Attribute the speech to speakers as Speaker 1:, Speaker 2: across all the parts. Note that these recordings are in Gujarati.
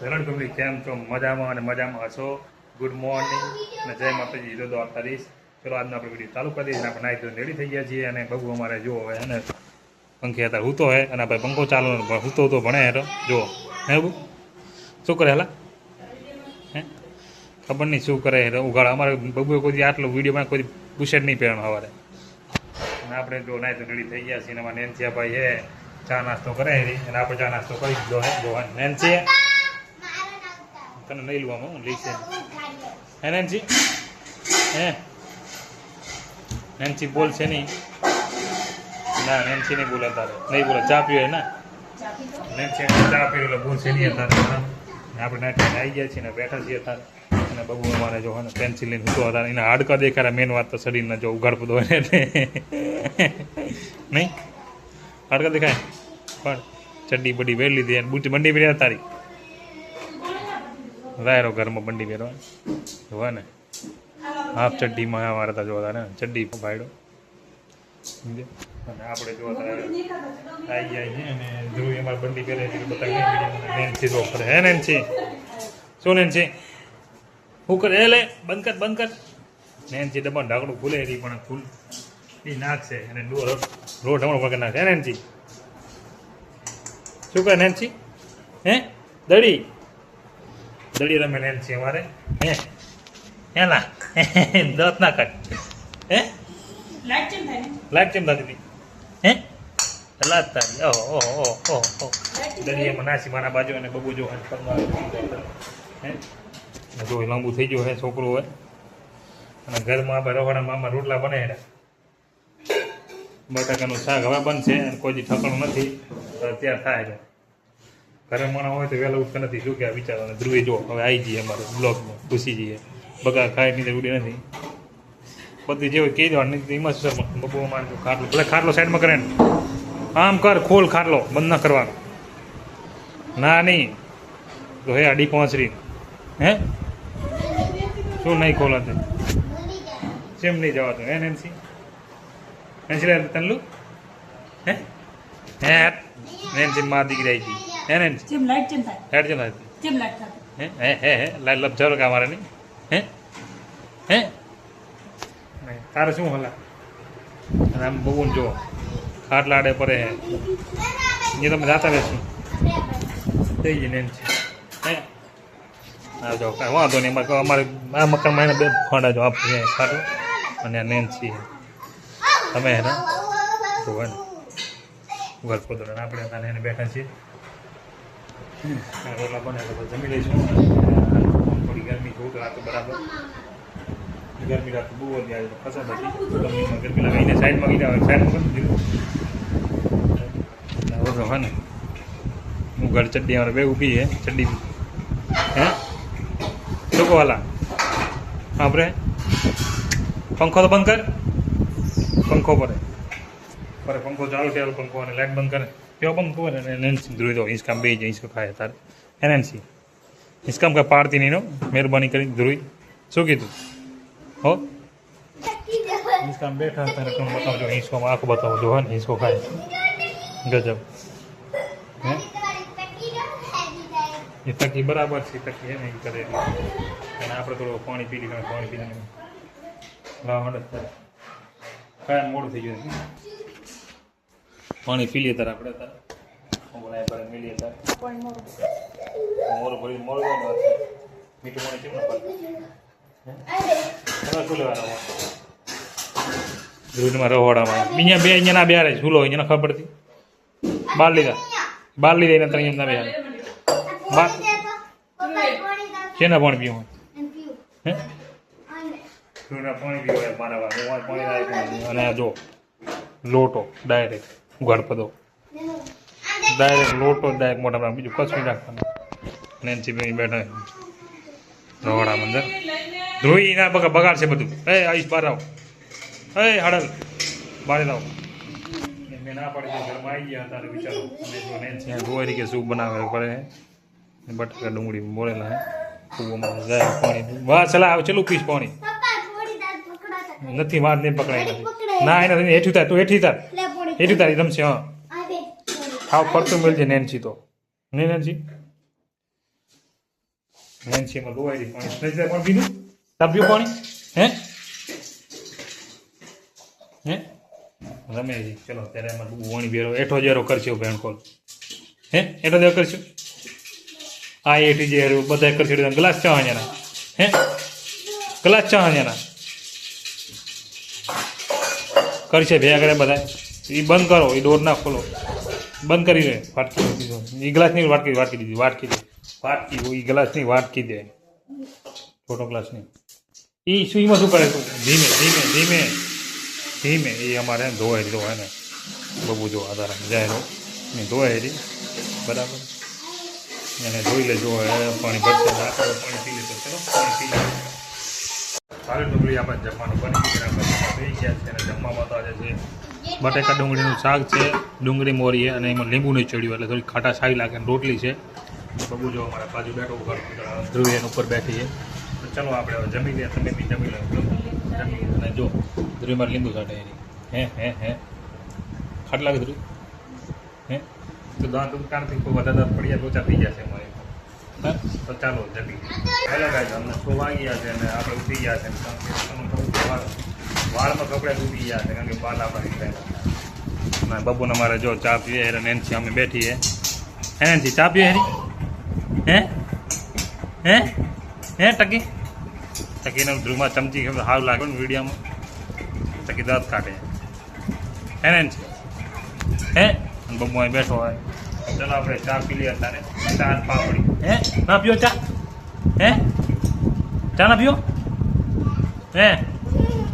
Speaker 1: હેલો ફેમિલી, કેમ છો? મજામાં અને મજામાં હશો. ગુડ મોર્નિંગ અને જય માતાજી. હીરો દ્વારકાધીશ. ચલો આજનો આપણે વિડીયો ચાલુ કરી દઈએ. આપણે નાઈ ધોઈને રેડી થઈ ગયા છીએ અને બબુ અમારે જુઓ હવે અને પંખે અત્યારે હૂતો હે અને ભાઈ પંખો ચાલુ હૂતો તો ભણે હેરો જુઓ હે બબુ શું કરે હેલા હે ખબર નહીં શું કરે ઉઘાડ. અમારે બબુએ કોઈ આટલો વિડીયોમાં કોઈ બુશેટ નહીં પહેરવાનો સવારે અને આપણે જો નાઈ તો રેડી થઈ ગયા છીએ. એમાં નેન્સિયા ભાઈ હે ચા નાસ્તો કરે અને આપણે ચા નાસ્તો કરી દીધો હે. જો નેન્સી તને નહીં લવામાં હું લઈશ હે નેન્સી હે નેન્સી બોલશે નહીં. ના નેન્સી નહીં બોલે તારે નહીં બોલે. ચા પીવે ને નેન્સી ચા પીવે એટલે બોલશે નહીં તારે. આપણે નાટક આવી ગયા છીએ ને બેઠા છીએ તારે અને બબુ અમારે જો ને પેન્સિલ લઈને ઊંચો હતા. એના હાડકા દેખાડે. મેન વાત તો શરીરના જો ઉઘાડ પડો હોય એટલે નહીં હાડકા દેખાય પણ ચડ્ડી બડી પહેરી લીધી અને બુટી બંડી પહેર્યા તારી રાયરો ઘરમાં બંડી પહેરવા જોવા ને હાફ ચડ્ડીમાં અમારે ત્યાં જોતા ને ચડ્ડી ભાડ્યો સમજે. અને આપણે જોતા આવી જાય છે અને ધ્રુવી અમારે બંડી પહેરે બતાવી નેન્સી જો કરે હે નેન્સી શું નેન્સી શું કરે હે લે બંધ કર નેન્સી ડબ્બા ઢાંકણું ખુલે રહી પણ ફૂલ એ નાખશે અને રોટ હમણાં પકડ નાખશે હે નેન્સી શું કરે નેન્સી હે દડી રમે નેન્સી અમારે હે હેલા દત ના કાઢ હે લાઈટ કેમ થતી હતી હે લાત તારી ઓહો દરિયામાં નાસી મારા બાજુ અને બબુ જો હે જો લાંબુ થઈ ગયો હે છોકરો હોય અને ઘરમાં આપણે રવાડા મામા રોટલા બને બટાકાનું શાક હવે બનશે અને કોઈ દી ઠકણું નથી તૈયાર થાય છે. ઘરે માણસ હોય તો વહેલા ઉઠતા નથી. શું કે વિચારવાને ધ્રુવી જો હવે આવી જઈએ અમારે બ્લોગમાં ઘૂસી જઈએ. બગા ખાઈ ની ઉડી નથી બધી જે હોય કહી દેવાનું નહીં. એમાં સર બબુ મારે ખાટલો ભલે ખાટલો સાઈડમાં કરે ને આમ કર ખોલ ખાટલો બંધ ના કરવાનો ના નહીં તો હે આડી પહોંચરી હે શું નહીં ખોલાતું સેમ નહીં જવાતું હે નેન્સી નેન્સી તનલું હે હે નેન્સી માં દીકરી આવી ગઈ હે નેન્સી લાઈટ ચેમ થાય હે હે હે લાઈટ લપ જરૂર અમારે નહીં હે હે તારે શું હલા અને આમ બહુ જો ખાટલા આડે પડે હે એ તમે જાતા રહેશું થઈ ગઈ નેન્સી હે હા જો કાંઈ વાંધો નહીં. અમારે આ મકાનમાં એને બે ફોડા જો આપીએ ખાટલો અને આ નેન્સી તમે હે ને તો હે ને ઘર પોતો આપણે તાને એને બેઠા છીએ રોટલા બને તો જમી લઈશું. થોડી ગરમી જોઉં તો આ તો બરાબર ગરમી રાત બહુ હતી આજે પસંદ હતી ગરમીમાં ગરમી લાગે એને સાઈડમાં ગઈ સાઈડમાં કરી દીધું હે ને હું ઘર ચડ્ડી અમારે બે ઊભી હે ચડ્ડી હે લોકો વાલા આપણે પંખો તો બંધ કર પંખો પડે પંખો ચાલુ થયેલો પંખો અને લાઈટ બંધ કરે કેવો પંખો હોય ને નેન્સી ધ્રુવી દો હિંચકામ બે જાય હિંચકો ખાય તારે હે નેન્સી હિંચકામ કાંઈ પાડતી નહીં નો મહેરબાની કરી ધ્રુવી શું કીધું હો હિંચકામ બેઠા તારે તમે બતાવજો હિંચકોમાં આખું બતાવો જો ને હિંચકો ખાય ગજબ હે એ તકી બરાબર છે તકી હે ને એ કરે અને આપણે થોડું પાણી પી લીધું પાણી પીને લાવડ કાંઈ મોડું થઈ ગયું પાણી પી લઈએ તારે આપણે તારે બોલાય પર મિલીએ તારે મોર ભરી મોર મીઠું પાણી કેમ ના પડે શું લેવાનું દૂધમાં રહોડામાં અહીંયા બે અહીંયા ના બે ઝૂલો અહીંયા ખબર પડતી બાર લીધા એને ત્રણ એમ ના બે શેના પાણી પીવું હે પાણી પીવાય મારા પાણી અને આ જો લોટો ડાયરેક્ટ ઉઘાડ પદો ડાયરેક્ટ લોટો ડાયરેક્ટ મોટા બીજું કશું નહીં રાખવાનું. નેન્સી ભાઈ બેઠા રવાડામાં અંદર ધ્રુવી ના બગાડ છે બધું. એ આવીશ બહાર આવો એ હડલ બહાર આવો મેં ના પાડી ઘરમાં આવી ગયા તારે વિચારો નેન્સી ગોવારી કે સૂપ બનાવે પડે બટાકા ડુંગળી બોલેલા હે કૂવામાં જાય પાણી વાહ ચલા આવે ચલું પીશ પાણી નથી વાત નહીં પકડાય નથી ના એને હેઠું થાય તું હેઠી તારી રમશે હા ખાવ પડતું મળશે નેન્સી તો નહીં નેન્સી નેન્સીમાં લોવાઈ પાણી પણ પીધું તાપ્યું પાણી હે રમે ચલો ત્યારે એમાં વણી બેરો એઠો જેરો કરશો બેન કોલ એઠો જેરો કરશો આ એઠી જે બધા કરશો ગ્લાસ ચા જણા ગ્લાસ ચા જણા કરશે ભેગા કરે બધા એ બંધ કરો એ ડોર ના ખોલો બંધ કરી દે વાટકી દીધો એ ગ્લાસની વાટકી દીધી વાટકી એ ગ્લાસની વાટકી દે છોટો ગ્લાસની એ સુઈમાં શું કરે તું ધીમે ધીમે ધીમે ધીમે એ અમારે ધોવાઈ ધોવાય ને બબુ જો આધાર જાય ને ધોવાય બરાબર એને ધોઈ લેજો પાણી ભરશે પાણી પી લેતો ચલો પાણી પી લે સારી ડુંગળી આપણે જમવાનું બની ગયું થઈ ગયા છે અને જમવામાં તો આજે છે બટેકા ડુંગળીનું શાક છે ડુંગળી મોરી અને એમાં લીંબુ નહીં ચડ્યું એટલે થોડી ખાટા સારી લાગે અને રોટલી છે બબુ જો અમારા બાજુ બેઠો ધ્રુવી એની ઉપર બેઠી છે ચલો આપણે હવે જમી લઈએ તમે બી જમી લો જમી અને જો ધ્રુવીમાં લીંબુ સાટે એની હે ખાટ લાગે ધ્રુવી તો દાંત કારથી કોઈ વધારે દાંત પડી જાય લોચા થઈ જશે અમારે તો ચાલો જમી હેલો ગાઈઝ અમને 6 વાગ્યા છે અને આપણે ઉઠી ગયા છે વાળમાં કપડે ઉઠી ગયા છે કારણ કે બાલ આપણે નીકળ્યા બબુને મારે જો ચા પીએ હેરે નેન્સી અમે બેઠી હે નેન્સી ચા પીએ હેરી હે ટકીને ધ્રુવમાં ચમચી હાવ લાગે ને વિડીયોમાં ટકી દાંત કાઢે હે નેન્સી બબુ અહીં બેઠો હોય ચલો આપણે ચા પી લઈએ અત્યારે ચા પાપડી ના પીઓ ચા ચા ના પીઓ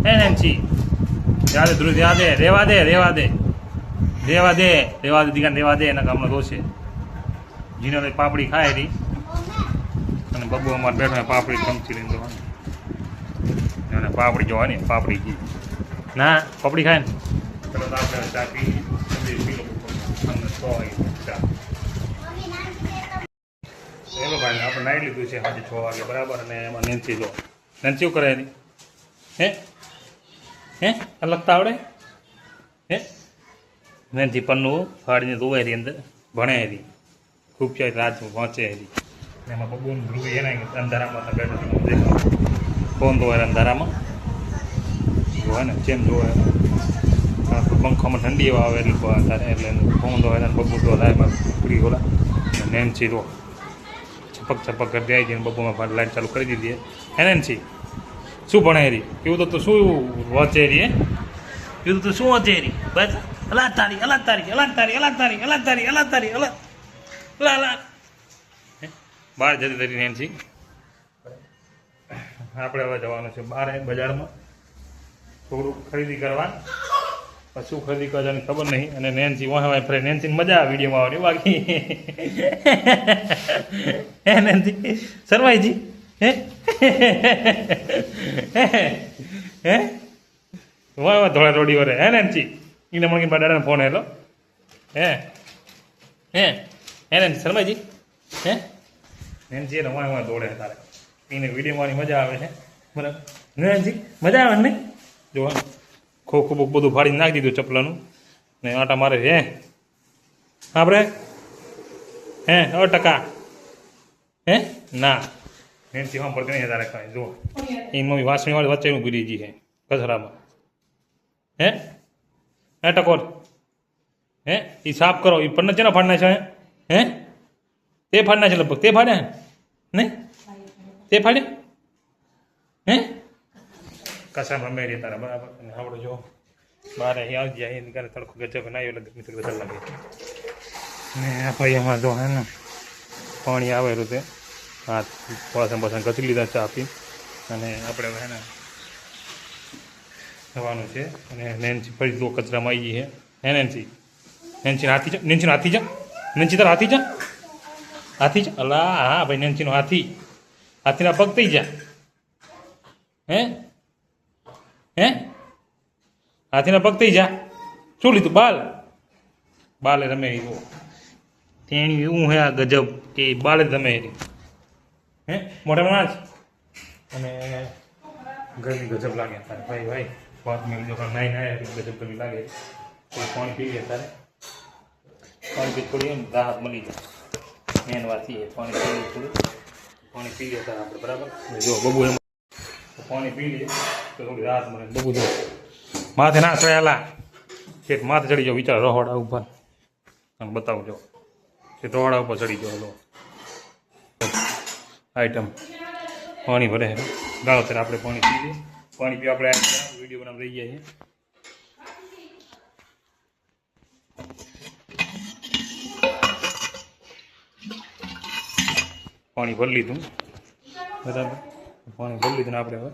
Speaker 1: નેન્સી યાદ ધ્રુવ યાદ દે રેવા દે દીકરા રેવા દે એના કામનો દોષે જીનો પાપડી ખાય રહી અને બબુ અમારે બેઠો પાપડી ચમચી લઈને જોવાની અને પાપડી જોવા ને પાપડી ઘી ના પાપડી ખાય ને ચલો તો આપણે ચા પી પી લો ચલો ભાઈ આપણે નાઈ લીધું છે સાંજે 6 વાગે બરાબર અને એમાં નેન્સી જો નેન્સી શું કરે એની લખતા આવડે નેન્સી પન્નું ફાડીને ધોવાય રહી અંદર ભણે હતી ખૂબ છે રાત વાંચે હતી એમાં બબુન ધ્રુવી એના અંધારામાં બેઠો ફોન ધોવાય અંધારામાં જોવે ને જેમ જોવે પંખામાં ઠંડી એવા આવે એટલે તારે એટલે ફોન ધોવાય બબુ ધોવાય એમાં પીડી ગોલા નેન્સી રો છપક કરી જાય છે બબુમાં લાઈટ ચાલુ કરી દીધી હે નેન્સી શું ભણાય રહી એવું તો શું વાંચે રહી એવું તો શું વાંચે રહી બસ અલા તારી બહાર જતી તરી નેન્સી આપણે હવે જવાનું છે બહાર બજારમાં થોડુંક ખરીદી કરવા શું ખરીદી કરવાની ખબર નહીં અને નેન્સી વાહ ફરે નેન્સીને મજા આવે વિડીયોમાં આવવાની બાકી નેન્સી શરમાઈજી વાહ ધોળા રોડી વરે નેન્સી એને મને દાદાને ફોન હેલો નેન્સી શરમાઈજી નેન્સી એને વાહ દોડે તારે એને વિડીયોમાં મજા આવે છે બરાબર નેન્સી મજા આવે ને જોવા ખોખું બુક બધું ફાડીને નાખી દીધું ચપલાનું ને આટા મારે આપણે ટકા ના નેન્સી હા પડતી નહીં તારે કાંઈ જુઓ એ મમ્મી વાસણીવાળી વચ્ચેનું ગીરીજી છે કચરામાં ટકોર એ સાફ કરો એ પણ ચેના ફાડના છે તે ફાડના છે લગભગ તે ફાડ્યા નહીં તે ફાડ્યા કસા રમે રહી તારા બરાબર અને આપણે જો બહાર અહીં આવી જાય એની કારણે તડકો ગજબ ના એટલે ગરમી તો લાગે ને ભાઈ એમાં જો હે ને પાણી આવેલું તે હાથ વાસણ ઘસી લીધા ચા આપી અને આપણે હે ને જવાનું છે અને નેન્સી ફરી દો કચરામાં આવી ગઈ હે નેન્સી નેન્સીનો હાથી જા નેન્સી તારા હાથી જા અલા હા ભાઈ નેન્સીનો હાથીના પગ થઈ જા હાથીના પગ થઈ જા શું લીધું બાલે રમે તેણી એવું હે આ ગજબ કે બાલે જ રમે મોઢામાં નાચ અને ગરમી ગજબ લાગે તારે ભાઈ વાત મેં જો નાઈ ગજબ ગરમી લાગે પાણી પી લે તારે પાણી પી થોડી એમ રાહત મળી જાય મેન વાત એ પાણી પી થોડું પાણી પી લેતા આપણે બરાબર. જો બબુ એમ પાણી પી લે તો થોડી રાહત મળે. બબુ જો માથે ના ચડેલા કે માથે ચડી જાઓ વિચાર રહોડા ઉપર તમે બતાવજો કે રહોડા ઉપર ચડી જાઓ. લો આઈટમ પાણી ભરે ગાળો ત્યારે આપણે પાણી પી લઈએ. પાણી પી આપણે વિડીયો બનાવી રહી જઈએ. પાણી ભરી લીધું બરાબર. પાણી ભરી લીધું ને આપણે હવે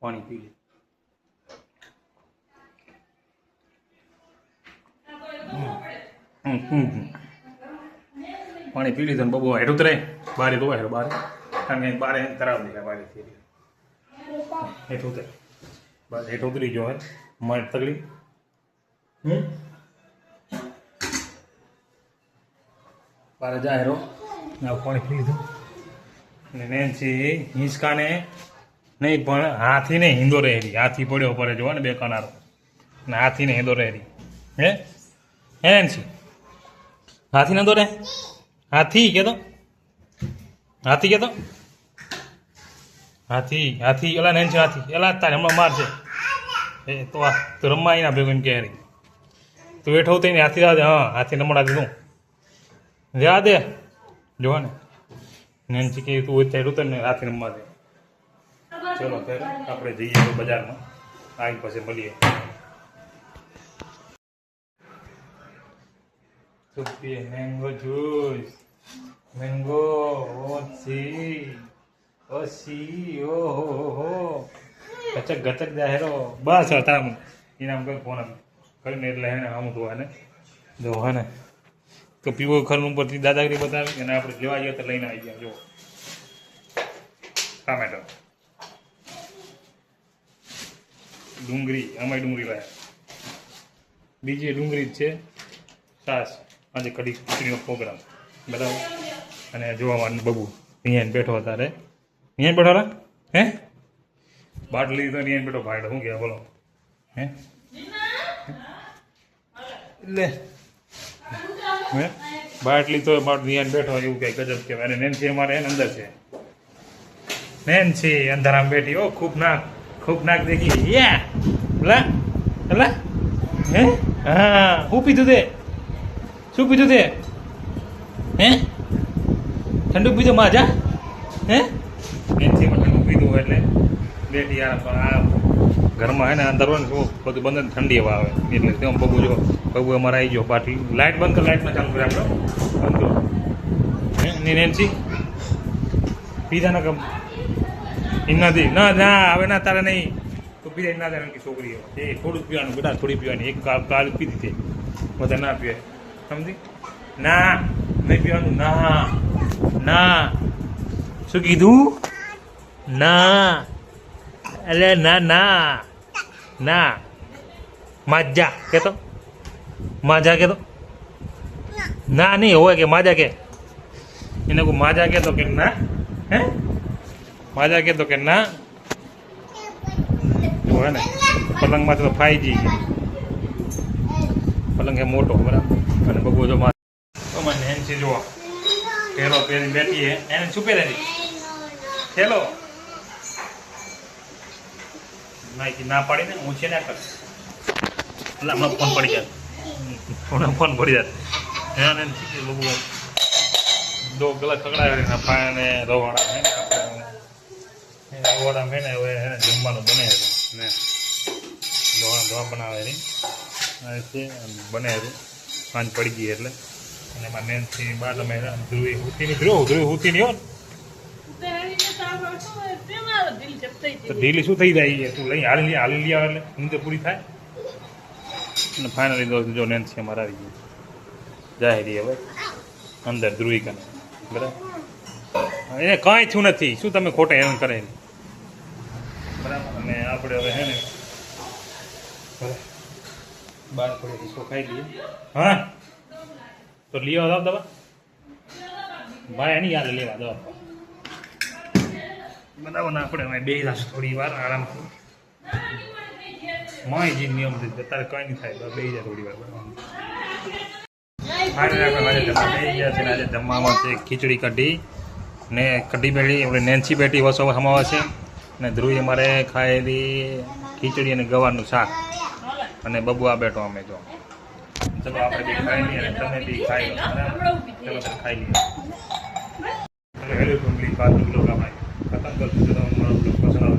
Speaker 1: પાણી પી લઈએ. પાણી પી લીધું ને બબુ હેઠ ઉતરે બારે તો હેઠ બારે કારણ કે બારે તરાવ દેખાય બારેથી હેઠ ઉતરે બસ હેઠ ઉતરી ગયો હે મારી તકલીફ. બારે જાય હેરો પાણી પી લીધું ને નેન્સી હિંચકાને નહીં પણ હાથીને હિંદો રહેરી. હાથી પડ્યો પડે જોવા ને બે કનારો ને હાથીને હિંદો રહેરી. હે નેન્સી હાથી નતો રે હાથી કેતો હાથી કેતો હાથી હાથી એલા નેન્સી હાથી એલા તારે હમણાં મારશે એ તો આ તો રમવા ના ભેગું કહે રી તું બેઠો થઈને હાથી રાહ દે. હા હાથી નમડા દીધું જા દે જોવા ને નેન્સી કે તું અત્યારે ઉતર ને હાથી રમવા દે. ચલો ત્યારે આપણે જઈએ બજારમાં આવી પછી મળીએ. સુપી મેંગો જ્યુસ મેંગો ઓસી ઓહો ગચક ગચક જાહેરો બસ હતા એના કંઈક ફોન કરીને એટલે એને આમ ધોવા ને જોવા ને તો પીવો ખરું ઉપરથી દાદાગીરી બતાવી અને આપણે લેવા જઈએ તો લઈને આવી ગયા. જો ટામેટો ડુંગળી અમારી ડુંગળી લાયા બીજી ડુંગળી જ છે. છાશ આજે કઢી ખીચડીનો પ્રોગ્રામ બરાબર. અને જોવામાં બબુ અહીંયા બેઠો તારે અહીંયા બેઠો રા હે બાટલી તો અહીંયા બેઠો ભાઈ શું કહેવાય બોલો હે લે હે બાટલી તો અહીંયા બેઠો એવું કંઈ ગજબ કહેવાય. અને નેન્સી અમારે એને અંદર છે. નેન્સી અંધારામાં બેઠી ઓ ખૂબ નાક દેખી યા લા લા હે હા હું પીધું તે શું પીધું તે હે ઠંડુ પીધું માજા હે નેન્સીમાં ઠંડુ પીધું એટલે બેઠી યાર. પણ આ ઘરમાં હે ને અંદર હોય ને શું બધું બંધ ઠંડી હવા આવે એટલે તેમ બબુ જો બબુ અમારે આવી ગયો બાટલી લાઇટ બંધ કર લાઇટમાં ચાલુ કરે આપણે બંધ કરો હે નેન્સી પીધા ના કમ એનાથી ના ના હવે ના તારે નહીં તો પીધા ના થાય છોકરી એ થોડું પીવાનું બેટા થોડી પીવાની એક કાલ પીધી છે બધા ના પીવે સમજી ના નહીં પીવાનું ના ના શું કીધું ના અરે ના ના ના માજા કહેતો માજા કહેતો ના નહીં હોય કે માજા કે એને કોઈ માજા કહેતો કે ના હે માજા કહેતો કે ના હોય ને પલંગમાંથી તો ફાઈ જઈ પલંગ એ મોટો બરાબર. અને બબુ જો મારે નેન્સી જુઓ થેલો પહેરી બેઠી હે એને શું પહેરેલી થેલો ના પાડી ને હું છે ના કર એટલે હમણાં ફોન પડી જાય ફોન પડી જાય હે નેન્સી બબુ દો ગલા ખકડાવે પાને રવાડા હે ને રવાડા મેં ને હવે એને જમવાનું બને ને દવા બનાવે રી છે બને સાંજ પડી ગઈ એટલે અને એમાં નેન્સી બાદ અમે ધ્રુવી હુતીની હો તો ઢીલી શું થઈ જાય તું લઈ હાલી લે એટલે ઊંધે પૂરી થાય અને ફાઇનલી જો નેન્સી અમારે આવી ગઈ જાહેરી હવે અંદર ધ્રુવી કને બરાબર. એને કાંઈ થયું નથી શું તમે ખોટા હેરાન કરે બરાબર. અને આપણે હવે હે ને બાર થોડી ડીશો ખાઈ લઈએ. હા તો લઈ આવો દવા ભાઈ એની યાદ લેવા દવા બરાબર ને આપણે બે જશે થોડી વાર આરામથી માય જે નિયમ છે અત્યારે કંઈ નહીં થાય બે જાય થોડી વાર આજે જમવામાં છે ખીચડી કઢી ને કઢી બેટી આપણે નેન્સી બેટી વસો સમાવે છે ને ધ્રુવી અમારે ખાયેલી ખીચડી અને ગવારનું શાક અને બબુ આ બેઠો અમે જો ચલો આપણે બી ખાઈ લઈએ અને તમે બી ખાઈ લો ચલો તમે ખાઈ લઈએ હેલો ફેમિલી, આજનો બ્લોગ આપણે ખતમ કરશું. જો તમને મારો બ્લોગ પસંદ આવે